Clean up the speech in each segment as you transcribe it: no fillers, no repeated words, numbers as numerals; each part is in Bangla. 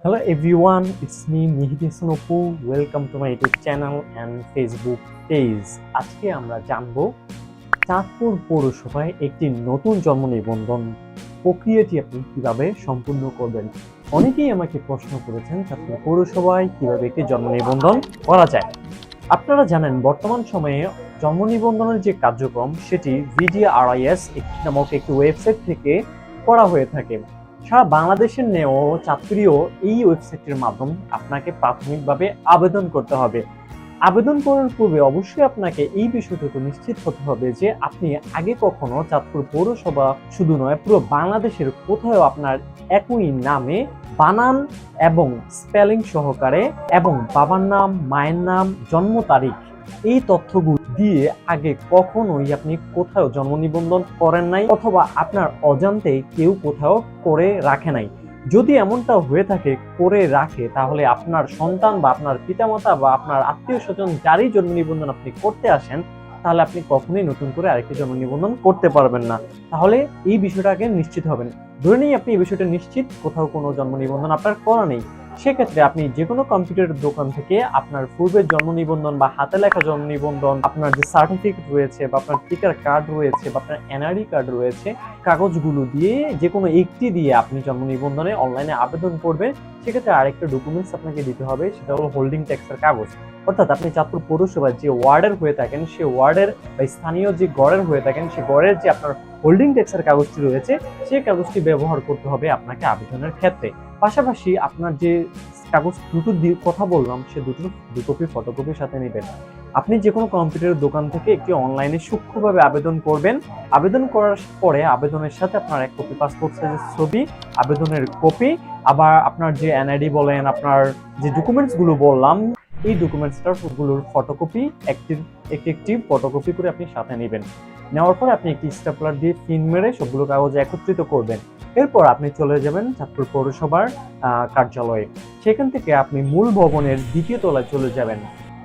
Hello everyone, it's me Mihdi Sonopu. Welcome to my YouTube channel and Facebook page. আজকে আমরা জানবো চাঁদপুর পৌরসভায় একটি নতুন জন্ম নিবন্ধন প্রক্রিয়াটি আপনি কিভাবে সম্পূর্ণ করবেন। অনেকেই আমাকে প্রশ্ন করেছেন চাঁদপুর পৌরসভায় কিভাবে একটি জন্ম নিবন্ধন করা যায়। আপনারা জানেন বর্তমান সময়ে জন্ম নিবন্ধনের যে কার্যক্রম সেটি VDRIS নামক একটি ওয়েবসাইট থেকে করা হয়ে থাকে। সারা বাংলাদেশের নেও চাঁদপুরেও এই ওয়েবসাইটের মাধ্যমে আপনাকে প্রাথমিকভাবে আবেদন করতে হবে। আবেদন করার পূর্বে অবশ্যই আপনাকে এই বিষয়টুকু নিশ্চিত হতে হবে যে আপনি আগে কখনো চাঁদপুর পৌরসভা শুধু নয় পুরো বাংলাদেশের কোথাও আপনার একই নামে বানান এবং স্পেলিং সহকারে এবং বাবার নাম, মায়ের নাম, জন্ম তারিখ এই তথ্যগুলো দিয়ে আগে কখনোই আপনি কোথাও জন্ম নিবন্ধন করেন নাই অথবা আপনার অজান্তে কেউ কোথাও করে রাখে নাই। যদি এমনটা হয়ে থাকে করে রাখে তাহলে আপনার সন্তান বা আপনার পিতামাতা বা আপনার আত্মীয় স্বজন যারই জন্ম নিবন্ধন আপনি করতে আসেন তাহলে আপনি কখনোই নতুন করে আরেকটি জন্ম নিবন্ধন করতে পারবেন না। তাহলে এই বিষয়টাকে নিশ্চিত হবেন। ধরে নিই আপনি এই বিষয়টা নিশ্চিত কোথাও কোনো জন্ম নিবন্ধন আপনার করা নেই, সেক্ষেত্রে আপনি যে কোনো কম্পিউটার দোকান থেকে আপনার পূর্বের জন্ম নিবন্ধন বা হাতে লেখা জন্ম নিবন্ধন, আপনার যে সার্টিফিকেট রয়েছে বা আপনার টিকার কার্ড রয়েছে বা আপনার NRI কার্ড রয়েছে, কাগজগুলো দিয়ে যে কোনো একটি দিয়ে আপনি জন্ম নিবন্ধনে অনলাইনে আবেদন করবেন। সেক্ষেত্রে আরেকটা ডকুমেন্টস আপনাকে দিতে হবে, সেটা হলো হোল্ডিং ট্যাক্সের কাগজ। অর্থাৎ আপনি চাঁদপুর পৌরসভায় যে ওয়ার্ডের হয়ে থাকেন সে ওয়ার্ডের বা স্থানীয় যে গড়ের হয়ে থাকেন সে গড়ের যে আপনার হোল্ডিং ট্যাক্সের কাগজটি রয়েছে সেই কাগজটি ব্যবহার করতে হবে আপনাকে আবেদনের ক্ষেত্রে। পাশাপাশি আপনার যে কাগজ দুটো কথা বললাম সে দু কপি ফটোকপির সাথে নেবেন। আপনি যে কোনো কম্পিউটার দোকান থেকে একটি অনলাইনে সূক্ষ্মভাবে আবেদন করবেন। আবেদন করার পরে আবেদনের সাথে আপনার 1 কপি পাসপোর্ট সাইজের ছবি, আবেদনের কপি, আবার আপনার যে NID বলেন, আপনার যে ডকুমেন্টস গুলো বললাম এই ডকুমেন্টসগুলোর ফটোকপি একটি ফটোকপি করে আপনি সাথে নেবেন। নেওয়ার পর আপনি একটি স্টেপলার দিয়ে পিন মেরে সবগুলো কাগজ একত্রিত করবেন। এরপর আপনি চলে যাবেন চাঁদপুর পৌরসভার কার্যালয়ে। সেখান থেকে আপনি মূল ভবনের 2য় তলায় চলে যাবেন।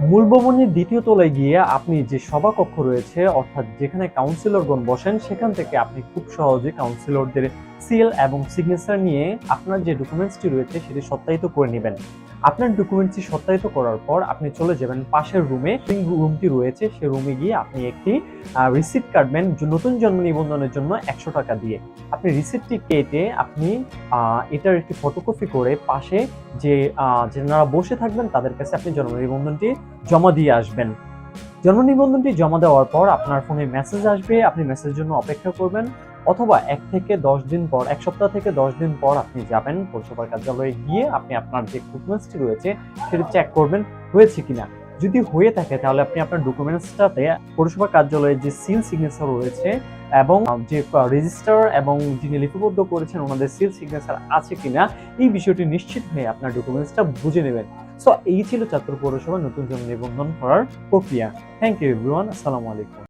মূল ভবনের 2য় তলায় গিয়ে আপনি যে সভাকক্ষ রয়েছে অর্থাৎ যেখানে কাউন্সিলরগণ বসেন সেখান থেকে আপনি খুব সহজে কাউন্সিলরদের সিল এবং সিগনেচার নিয়ে আপনার যে ডকুমেন্টসটি রয়েছে সেটি সত্যায়িত করে নেবেন। আপনার ডকুমেন্টসটি সত্যায়িত করার পর আপনি চলে যাবেন পাশের রুমে, রুমটি রয়েছে সেই রুমে গিয়ে আপনি একটি রিসিপ্ট কাটবেন নতুন জন্ম নিবন্ধনের জন্য 100 টাকা দিয়ে। আপনি রিসিপ্টটি কেটে আপনি এটার একটি ফটোকপি করে পাশে যে যারা বসে থাকবেন তাদের কাছে আপনি জন্ম নিবন্ধনটি জমা দিয়ে আসবেন। জন্ম নিবন্ধনটি জমা দেওয়ার পর আপনার ফোনে মেসেজ আসবে, আপনি মেসেজের জন্য অপেক্ষা করবেন অথবা 1 থেকে 10 দিন পর, 1 সপ্তাহ থেকে 10 দিন পর আপনি যাবেন পৌরসভার কার্যালয়ে গিয়ে আপনি আপনার যে ডকুমেন্টসটি রয়েছে সেটা চেক করবেন হয়েছে কিনা। যদি হয়ে থাকে তাহলে আপনি আপনার ডকুমেন্টসটাতে পৌরসভা কার্যালয়ে যে সিল সিগনেচার রয়েছে এবং যে রেজিস্ট্রার এবং যিনি লিপিবদ্ধ করেছেন ওনাদের সিল সিগনেচার আছে কিনা এই বিষয়টি নিশ্চিত হয়ে আপনার ডকুমেন্টসটা বুঝে নেবেন। সো এই ছিল চাঁদপুর পৌরসভার নতুন জন্ম নিবন্ধন করার প্রক্রিয়া। থ্যাংক ইউ এভরিওয়ান, আসসালামু আলাইকুম।